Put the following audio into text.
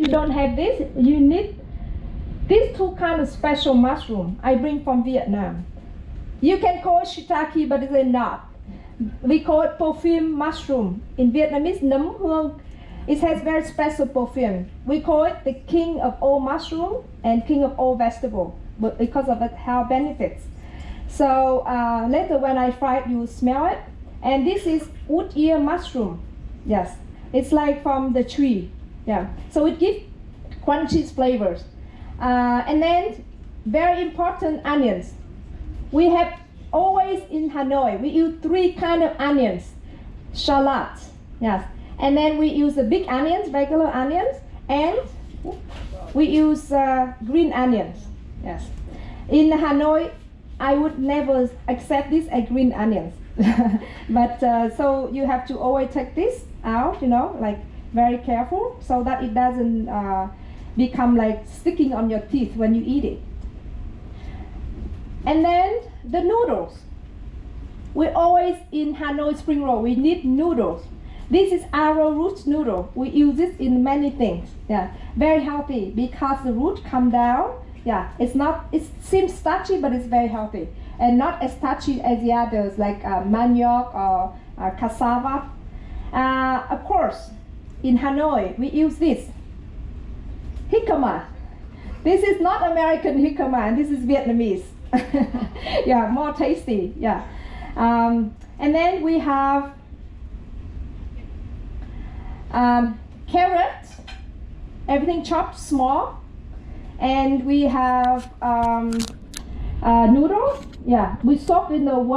don't have this, you need these two kind of special mushroom I bring from Vietnam. You can call it shiitake, but it's not. We call it perfume mushroom. In Vietnamese, nấm hương. It has very special perfume. We call it the king of all mushroom and king of all vegetable, but because of its health benefits. So later when I fry it, you smell it. And this is wood ear mushroom. Yes, it's like from the tree. Yeah, so it gives crunchy flavors. And then very important, onions. We have always in Hanoi, we use three kind of onions. Shallot, yes. And then we use the big onions, regular onions, and we use green onions. Yes. In Hanoi, I would never accept this as green onions. But so you have to always take this out, you know, like very careful, so that it doesn't become like sticking on your teeth when you eat it. And then the noodles. We always in Hanoi spring roll, we need noodles. This is arrowroot noodle. We use this in many things. Yeah, very healthy because the root come down. Yeah, it's not. It seems starchy, but it's very healthy and not as starchy as the others like manioc or cassava. Of course, in Hanoi we use this jicama. This is not American jicama. This is Vietnamese. Yeah, more tasty. Yeah, and then we have. Carrots, everything chopped small, and we have noodles. Yeah, we soak in the water.